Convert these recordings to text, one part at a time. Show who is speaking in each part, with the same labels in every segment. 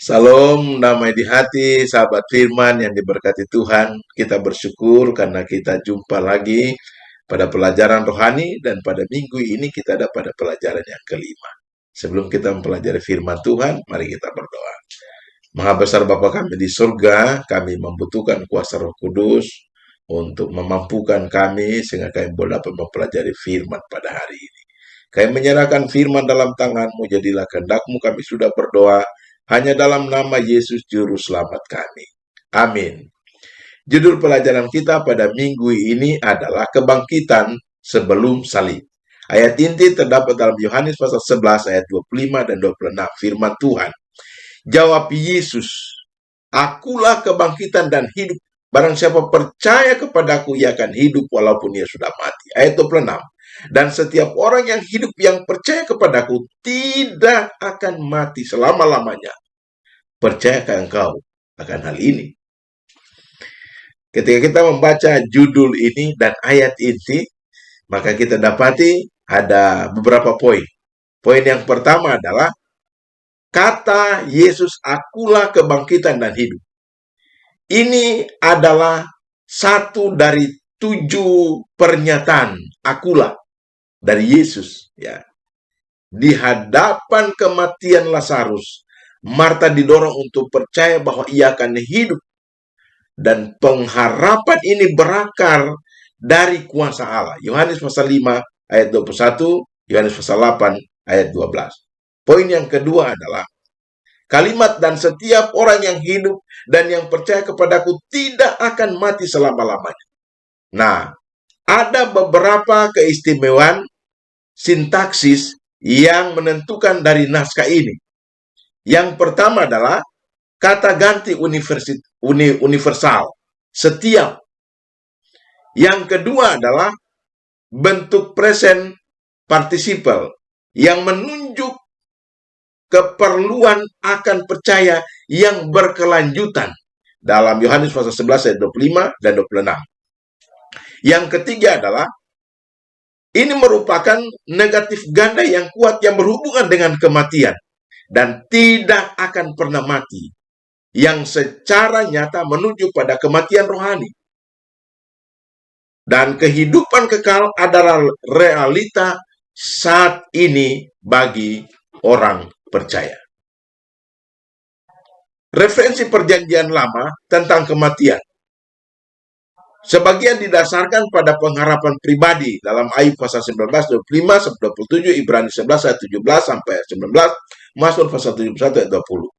Speaker 1: Salam damai di hati, sahabat firman yang diberkati Tuhan. Kita bersyukur karena kita jumpa lagi pada pelajaran rohani dan pada minggu ini kita ada pada pelajaran yang kelima. Sebelum kita mempelajari firman Tuhan, mari kita berdoa. Maha besar Bapa kami di surga, kami membutuhkan kuasa Roh Kudus untuk memampukan kami sehingga kami boleh dapat mempelajari firman pada hari ini. Kami menyerahkan firman dalam tangan-Mu, jadilah kehendak-Mu, kami sudah berdoa, hanya dalam nama Yesus Juru Selamat kami. Amin. Judul pelajaran kita pada minggu ini adalah kebangkitan sebelum salib. Ayat inti terdapat dalam Yohanes pasal 11 ayat 25 dan 26. Firman Tuhan. Jawab Yesus, akulah kebangkitan dan hidup. Barang siapa percaya kepadaku, ia akan hidup walaupun ia sudah mati. Ayat 26. Dan setiap orang yang hidup yang percaya kepadaku tidak akan mati selama-lamanya. Percayakah engkau akan hal ini? Ketika kita membaca judul ini dan ayat inti, maka kita dapati ada beberapa poin. Poin yang pertama adalah kata Yesus, akulah kebangkitan dan hidup. Ini adalah satu dari 7 pernyataan akulah dari Yesus, ya. Di hadapan kematian Lazarus, Marta didorong untuk percaya bahwa ia akan hidup, dan pengharapan ini berakar dari kuasa Allah. Yohanes pasal 5 ayat 21, Yohanes pasal 8 ayat 12. Poin yang kedua adalah kalimat dan setiap orang yang hidup dan yang percaya kepadaku tidak akan mati selama-lamanya. Nah, ada beberapa keistimewaan sintaksis yang menentukan dari naskah ini. Yang pertama adalah kata ganti universal, setiap. Yang kedua adalah bentuk present participle yang menunjuk keperluan akan percaya yang berkelanjutan dalam Yohanes pasal 11 ayat 25 dan 26. Yang ketiga adalah ini merupakan negatif ganda yang kuat yang berhubungan dengan kematian dan tidak akan pernah mati, yang secara nyata menuju pada kematian rohani. Dan kehidupan kekal adalah realita saat ini bagi orang percaya. Referensi perjanjian lama tentang kematian sebagian didasarkan pada pengharapan pribadi dalam Ayub pasal 19, 25 sampai 27, Ibrani 11 ayat 17 sampai 19, Mazmur pasal 71 ayat 20.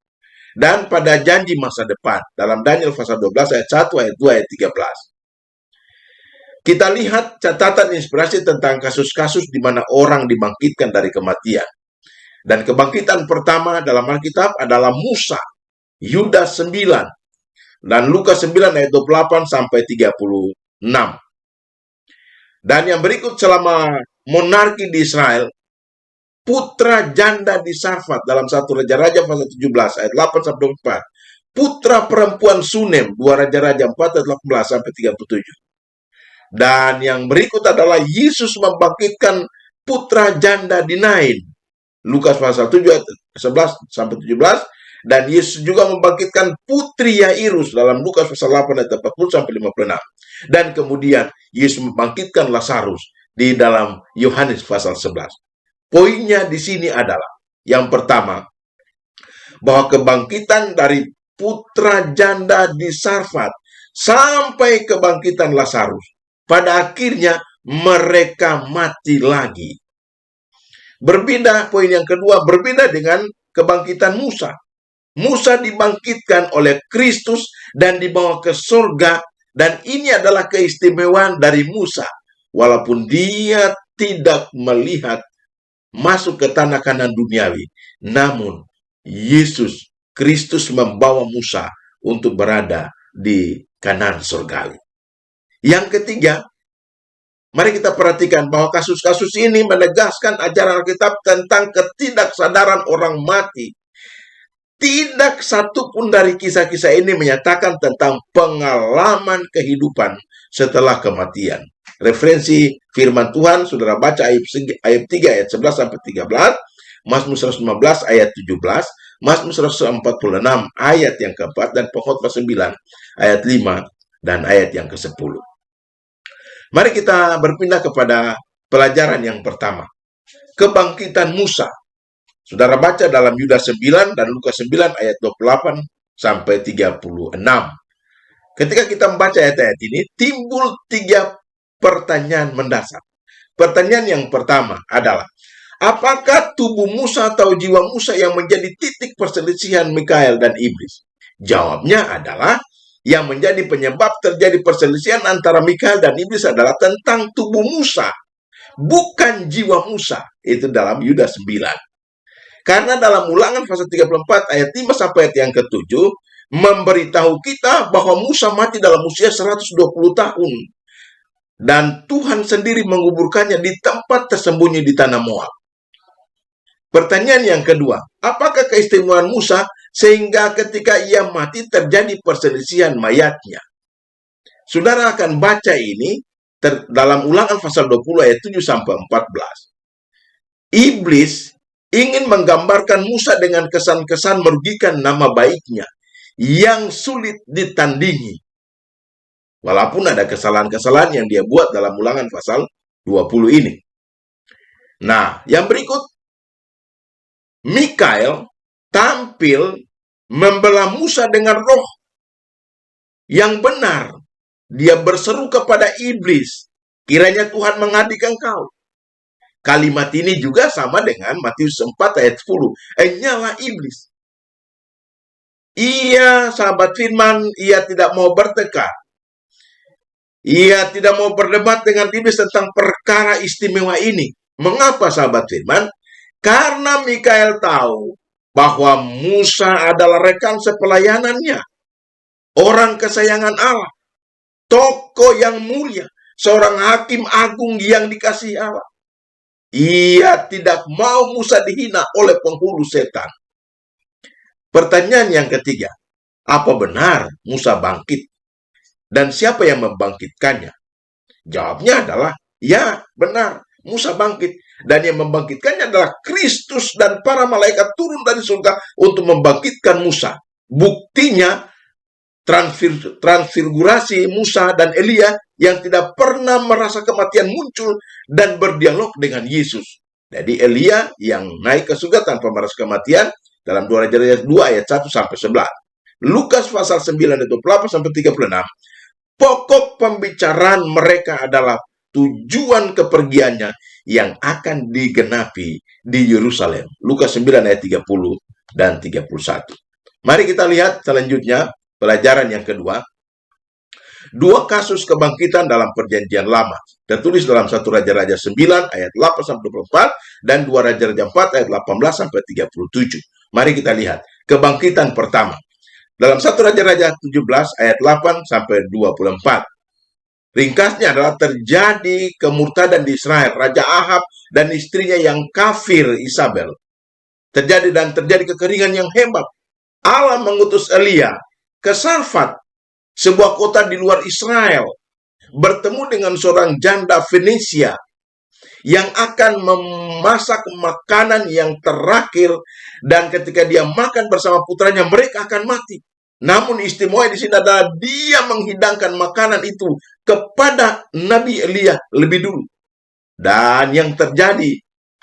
Speaker 1: Dan pada janji masa depan dalam Daniel pasal 12 ayat 1, ayat 2, ayat 13. Kita lihat catatan inspirasi tentang kasus-kasus di mana orang dibangkitkan dari kematian. Dan kebangkitan pertama dalam Alkitab adalah Musa, Yudas 9, dan Lukas 9 ayat 28 sampai 36. Dan yang berikut selama monarki di Israel, putra janda di Sarfat dalam 1 Raja-Raja pasal 17 ayat 8 sampai 24. Putra perempuan Sunem 2 Raja-Raja 4 ayat 18 sampai 37. Dan yang berikut adalah Yesus membangkitkan putra janda di Nain. Lukas pasal 7 ayat 11 sampai 17. Dan Yesus juga membangkitkan putri Yairus dalam Lukas pasal 8 ayat 40 sampai 56. Dan kemudian Yesus membangkitkan Lazarus di dalam Yohanes pasal 11. Poinnya di sini adalah yang pertama, bahwa kebangkitan dari putra janda di Sarfat sampai kebangkitan Lazarus, pada akhirnya mereka mati lagi. Berbeda, poin yang kedua, berbeda dengan kebangkitan Musa. Musa dibangkitkan oleh Kristus dan dibawa ke surga, dan ini adalah keistimewaan dari Musa. Walaupun dia tidak melihat masuk ke tanah Kanaan duniawi, namun Yesus Kristus membawa Musa untuk berada di Kanaan surgawi. Yang ketiga, mari kita perhatikan bahwa kasus-kasus ini menegaskan ajaran Alkitab tentang ketidaksadaran orang mati. Tidak satu pun dari kisah-kisah ini menyatakan tentang pengalaman kehidupan setelah kematian. Referensi firman Tuhan, saudara baca Ayub 3 ayat 11 sampai 13, Mazmur 115 ayat 17, Mazmur 146 ayat yang keempat, dan Pengkhotbah 9 ayat 5 dan ayat yang ke-10. Mari kita berpindah kepada pelajaran yang pertama. Kebangkitan Musa. Saudara baca dalam Yudas 9 dan Lukas 9 ayat 28 sampai 36. Ketika kita membaca ayat-ayat ini, timbul 3 pertanyaan mendasar. Pertanyaan yang pertama adalah, apakah tubuh Musa atau jiwa Musa yang menjadi titik perselisihan Mikael dan iblis? Jawabnya adalah, yang menjadi penyebab terjadi perselisihan antara Mikael dan iblis adalah tentang tubuh Musa, bukan jiwa Musa. Itu dalam Yudas 9. Karena dalam Ulangan pasal 34 ayat 5 sampai ayat yang ke-7 memberitahu kita bahwa Musa mati dalam usia 120 tahun. Dan Tuhan sendiri menguburkannya di tempat tersembunyi di tanah Moab. Pertanyaan yang kedua, apakah keistimewaan Musa sehingga ketika ia mati terjadi perselisihan mayatnya? Saudara akan baca ini dalam Ulangan pasal 20 ayat 7 sampai 14. Iblis ingin menggambarkan Musa dengan kesan-kesan merugikan nama baiknya yang sulit ditandingi. Walaupun ada kesalahan-kesalahan yang dia buat dalam Ulangan pasal 20 ini. Nah, yang berikut, Mikael tampil membela Musa dengan roh yang benar. Dia berseru kepada iblis, kiranya Tuhan mengadili engkau. Kalimat ini juga sama dengan Matius 4 ayat 10. Enyalah iblis. Ia, sahabat firman, ia tidak mau bertekad. Ia tidak mau berdebat dengan iblis tentang perkara istimewa ini. Mengapa, sahabat firman? Karena Mikael tahu bahwa Musa adalah rekan sepelayanannya, orang kesayangan Allah, tokoh yang mulia, seorang hakim agung yang dikasihi Allah. Ia tidak mau Musa dihina oleh penghulu setan. Pertanyaan yang ketiga, apa benar Musa bangkit? Dan siapa yang membangkitkannya? Jawabnya adalah, ya benar, Musa bangkit. Dan yang membangkitkannya adalah Kristus dan para malaikat turun dari surga untuk membangkitkan Musa. Buktinya, transfigurasi Musa dan Elia yang tidak pernah merasa kematian muncul dan berdialog dengan Yesus. Jadi Elia yang naik ke surga tanpa merasa kematian dalam 2 Raja-Raja 2 ayat 1 sampai 11. Lukas pasal 9 ayat 28 sampai 36. Pokok pembicaraan mereka adalah tujuan kepergiannya yang akan digenapi di Yerusalem. Lukas 9 ayat 30 dan 31. Mari kita lihat selanjutnya pelajaran yang kedua. 2 kasus kebangkitan dalam perjanjian lama. Tertulis dalam 1 Raja-Raja 9 ayat 8 sampai 24 dan 2 Raja-Raja 4 ayat 18 sampai 37. Mari kita lihat kebangkitan pertama. Dalam 1 Raja-Raja 17 ayat 8 sampai 24. Ringkasnya adalah terjadi kemurtadan di Israel. Raja Ahab dan istrinya yang kafir Isabel. Terjadi kekeringan yang hebat. Allah mengutus Elia ke Sarfat, sebuah kota di luar Israel, bertemu dengan seorang janda Fenisia yang akan memasak makanan yang terakhir, dan ketika dia makan bersama putranya mereka akan mati. Namun istimewa di sini adalah dia menghidangkan makanan itu kepada Nabi Elia lebih dulu. Dan yang terjadi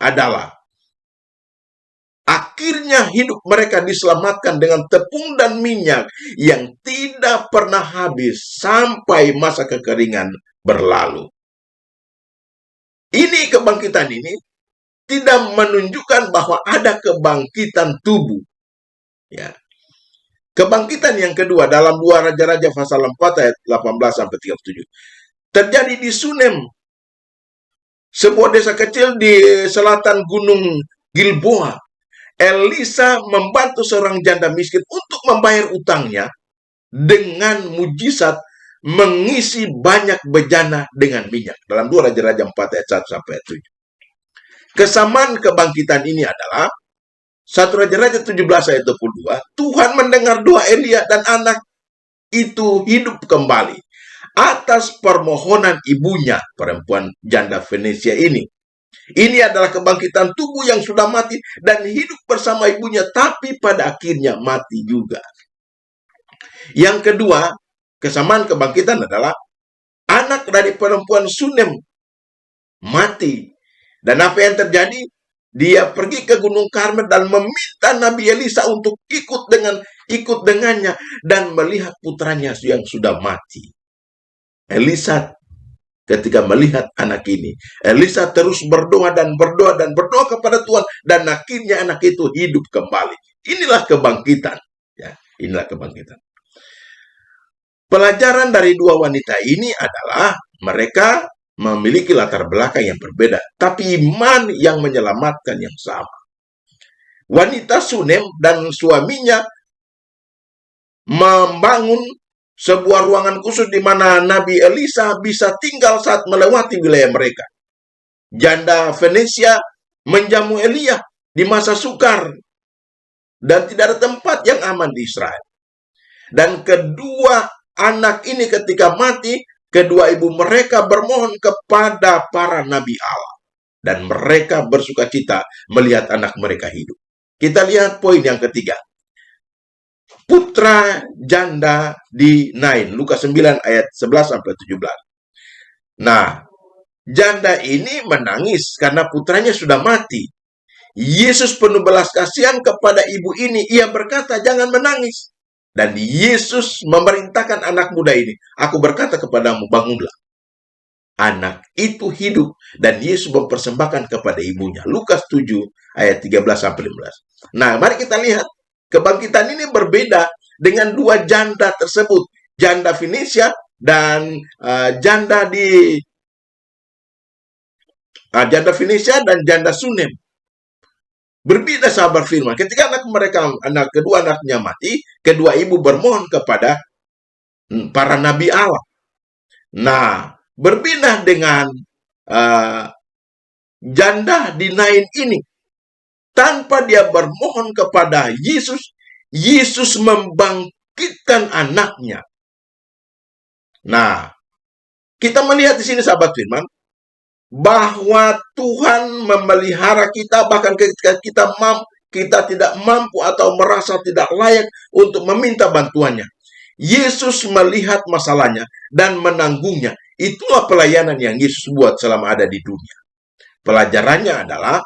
Speaker 1: adalah akhirnya hidup mereka diselamatkan dengan tepung dan minyak yang tidak pernah habis sampai masa kekeringan berlalu. Ini kebangkitan ini tidak menunjukkan bahwa ada kebangkitan tubuh. Ya. Kebangkitan yang kedua dalam 2 Raja-Raja pasal 4 ayat 18 sampai 37. Terjadi di Sunem, sebuah desa kecil di selatan Gunung Gilboa. Elisa membantu seorang janda miskin untuk membayar utangnya dengan mujizat mengisi banyak bejana dengan minyak. Dalam 2 Raja-Raja 4 ayat 1 sampai 7. Kesamaan kebangkitan ini adalah 1 Raja-Raja 17 ayat 22, Tuhan mendengar doa Elia dan anak itu hidup kembali atas permohonan ibunya, perempuan janda Fenisia ini. Ini adalah kebangkitan tubuh yang sudah mati dan hidup bersama ibunya, tapi pada akhirnya mati juga. Yang kedua, kesamaan kebangkitan adalah anak dari perempuan Sunem mati. Dan apa yang terjadi? Dia pergi ke Gunung Karmel dan meminta Nabi Elisa untuk ikut dengannya dan melihat putranya yang sudah mati. Elisa ketika melihat anak ini, Elisa terus berdoa dan berdoa dan berdoa kepada Tuhan, dan akhirnya anak itu hidup kembali. Inilah kebangkitan. Ya, inilah kebangkitan. Pelajaran dari dua wanita ini adalah mereka memiliki latar belakang yang berbeda, tapi iman yang menyelamatkan yang sama. Wanita Sunem dan suaminya membangun sebuah ruangan khusus di mana Nabi Elisa bisa tinggal saat melewati wilayah mereka. Janda Venesia menjamu Elia di masa sukar dan tidak ada tempat yang aman di Israel. Dan kedua anak ini ketika mati, kedua ibu mereka bermohon kepada para nabi Allah. Dan mereka bersukacita melihat anak mereka hidup. Kita lihat poin yang ketiga. Putra janda di Nain. Lukas 9 ayat 11-17. Nah, janda ini menangis karena putranya sudah mati. Yesus penuh belas kasihan kepada ibu ini. Ia berkata, jangan menangis. Dan Yesus memerintahkan anak muda ini, aku berkata kepadamu, bangunlah. Anak itu hidup dan Yesus mempersembahkan kepada ibunya. Lukas 7 ayat 13-15. Nah, mari kita lihat. Kebangkitan ini berbeda dengan dua janda tersebut. Janda Venesia dan janda Sunem. Berbeda sahabat firman. Ketika kedua anaknya mati, kedua ibu bermohon kepada para nabi Allah. Nah, berbeda dengan janda di Nain ini. Tanpa dia bermohon kepada Yesus, Yesus membangkitkan anaknya. Nah, kita melihat di sini sahabat firman, bahwa Tuhan memelihara kita bahkan ketika kita tidak mampu atau merasa tidak layak untuk meminta bantuannya. Yesus melihat masalahnya dan menanggungnya. Itulah pelayanan yang Yesus buat selama ada di dunia. Pelajarannya adalah,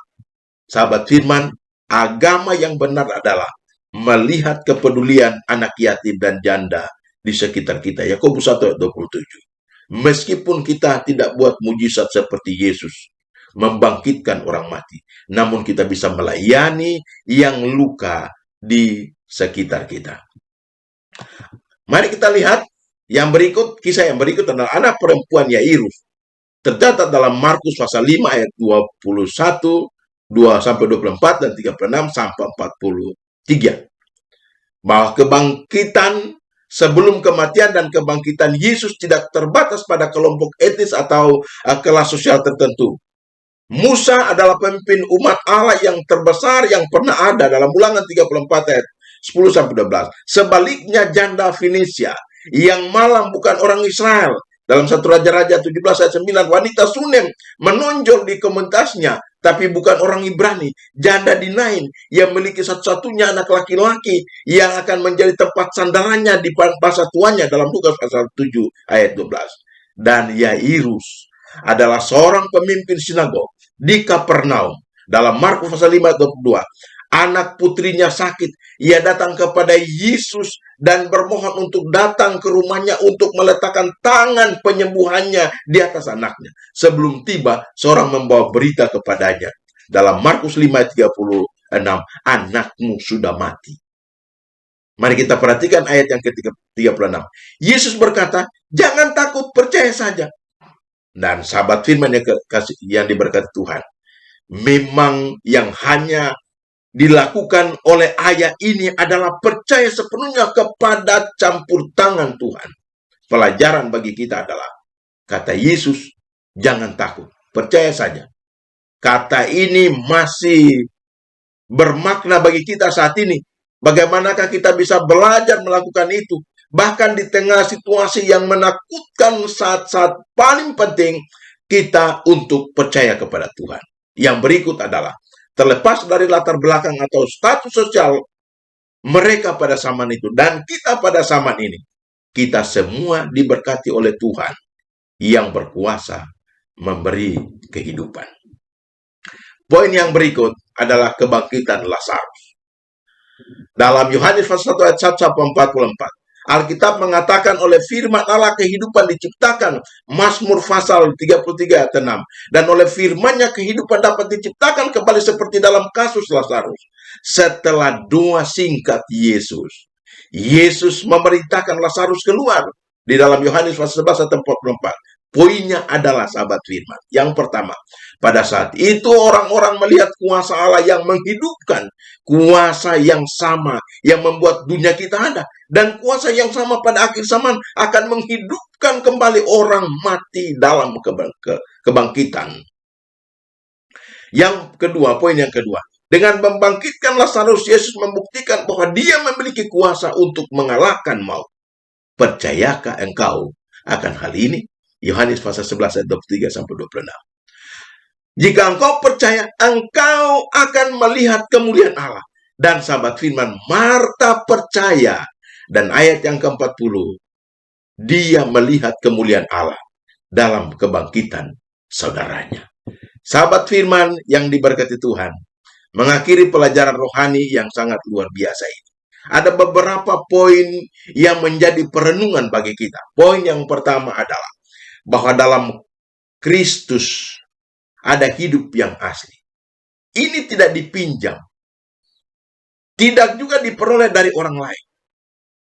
Speaker 1: sahabat firman, agama yang benar adalah melihat kepedulian anak yatim dan janda di sekitar kita. Yakobus 1 ayat 27. Meskipun kita tidak buat mujizat seperti Yesus membangkitkan orang mati, namun kita bisa melayani yang luka di sekitar kita. Mari kita lihat kisah yang berikut adalah anak perempuan Yairus. Tercatat dalam Markus pasal 5 ayat 21, 2-24 dan 36-43. Bahwa kebangkitan sebelum kematian dan kebangkitan Yesus tidak terbatas pada kelompok etnis atau kelas sosial tertentu. Musa adalah pemimpin umat Allah yang terbesar yang pernah ada dalam Ulangan 34 ayat 10-12. Sebaliknya janda Venesia yang malang bukan orang Israel. Dalam 1 Raja-Raja 17 ayat 9, wanita Sunem menonjol di komunitasnya, tapi bukan orang Ibrani. Janda di Nain yang memiliki satu-satunya anak laki-laki yang akan menjadi tempat sandarannya di masa tuanya dalam Lukas pasal 7 ayat 12. Dan Yairus adalah seorang pemimpin sinagog di Kapernaum. Dalam Markus pasal 5 ayat 22. Anak putrinya sakit. Ia datang kepada Yesus dan bermohon untuk datang ke rumahnya untuk meletakkan tangan penyembuhannya di atas anaknya. Sebelum tiba, seorang membawa berita kepadanya. Dalam Markus 5 ayat 36, anakmu sudah mati. Mari kita perhatikan ayat yang ke-36. Yesus berkata, jangan takut, percaya saja. Dan sahabat firman yang diberkati Tuhan, memang yang hanya dilakukan oleh ayah ini adalah percaya sepenuhnya kepada campur tangan Tuhan. Pelajaran bagi kita adalah, kata Yesus, jangan takut, percaya saja. Kata ini masih bermakna bagi kita saat ini. Bagaimanakah kita bisa belajar melakukan itu? Bahkan di tengah situasi yang menakutkan, saat-saat paling penting kita untuk percaya kepada Tuhan. Yang berikut adalah, terlepas dari latar belakang atau status sosial mereka pada zaman itu dan kita pada zaman ini, kita semua diberkati oleh Tuhan yang berkuasa memberi kehidupan. Poin yang berikut adalah kebangkitan Lazarus. Dalam Yohanes pasal 1 ayat 1 sampai 44, Alkitab mengatakan oleh firman Allah kehidupan diciptakan. Mazmur pasal 33 ayat 6. Dan oleh firmannya kehidupan dapat diciptakan kembali seperti dalam kasus Lazarus. Setelah doa singkat Yesus memerintahkan Lazarus keluar. Di dalam Yohanes pasal 11 ayat 44. Poinnya adalah sahabat firman. Yang pertama, pada saat itu orang-orang melihat kuasa Allah yang menghidupkan. Kuasa yang sama yang membuat dunia kita ada. Dan kuasa yang sama pada akhir zaman akan menghidupkan kembali orang mati dalam kebangkitan. Yang kedua, poin yang kedua. Dengan membangkitkan Lazarus, Yesus membuktikan bahwa dia memiliki kuasa untuk mengalahkan maut. Percayakah engkau akan hal ini? Yohanes pasal 11 ayat 23 sampai 26. Jika engkau percaya, engkau akan melihat kemuliaan Allah. Dan sahabat firman, Marta percaya. Dan ayat yang ke-40, dia melihat kemuliaan Allah dalam kebangkitan saudaranya. Sahabat firman yang diberkati Tuhan, mengakhiri pelajaran rohani yang sangat luar biasa ini. Ada beberapa poin yang menjadi perenungan bagi kita. Poin yang pertama adalah bahwa dalam Kristus ada hidup yang asli. Ini tidak dipinjam. Tidak juga diperoleh dari orang lain.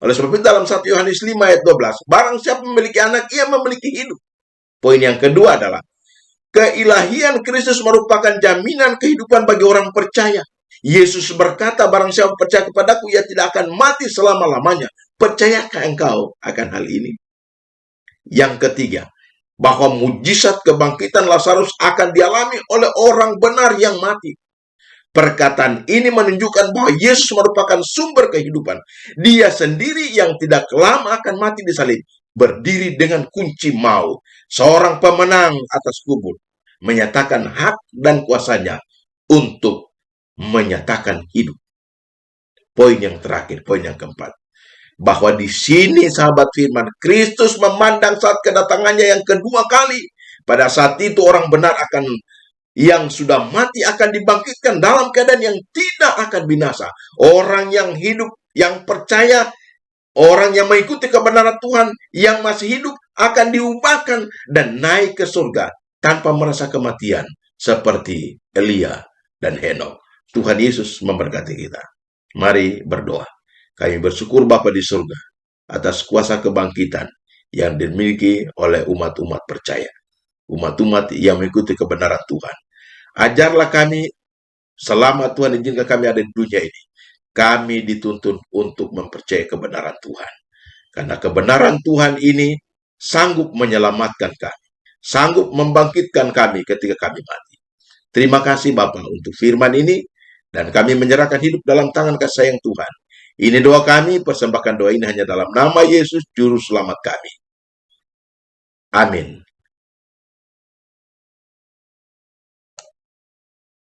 Speaker 1: Oleh sebab itu dalam 1 Yohanes 5 ayat 12, barang siapa memiliki anak, ia memiliki hidup. Poin yang kedua adalah, keilahian Kristus merupakan jaminan kehidupan bagi orang percaya. Yesus berkata, barang siapa percaya kepadaku, ia tidak akan mati selama-lamanya. Percayakah engkau akan hal ini? Yang ketiga, bahwa mujizat kebangkitan Lazarus akan dialami oleh orang benar yang mati. Perkataan ini menunjukkan bahwa Yesus merupakan sumber kehidupan. Dia sendiri yang tidak lama akan mati di salib, berdiri dengan kunci maut. Seorang pemenang atas kubur, menyatakan hak dan kuasanya untuk menyatakan hidup. Poin yang terakhir, poin yang keempat. Bahwa di sini sahabat firman, Kristus memandang saat kedatangannya yang kedua kali. Pada saat itu orang benar yang sudah mati akan dibangkitkan dalam keadaan yang tidak akan binasa. Orang yang hidup, yang percaya, orang yang mengikuti kebenaran Tuhan, yang masih hidup akan diubahkan dan naik ke surga tanpa merasa kematian seperti Elia dan Henokh. Tuhan Yesus memberkati kita. Mari berdoa. Kami bersyukur Bapa di surga atas kuasa kebangkitan yang dimiliki oleh umat-umat percaya. Umat-umat yang mengikuti kebenaran Tuhan. Ajarlah kami, selama Tuhan izinkan kami ada di dunia ini, kami dituntun untuk mempercayai kebenaran Tuhan. Karena kebenaran Tuhan ini sanggup menyelamatkan kami, sanggup membangkitkan kami ketika kami mati. Terima kasih Bapa untuk firman ini, dan kami menyerahkan hidup dalam tangan kasih sayang Tuhan. Ini doa kami, persembahkan doa ini hanya dalam nama Yesus, Juru Selamat kami. Amin.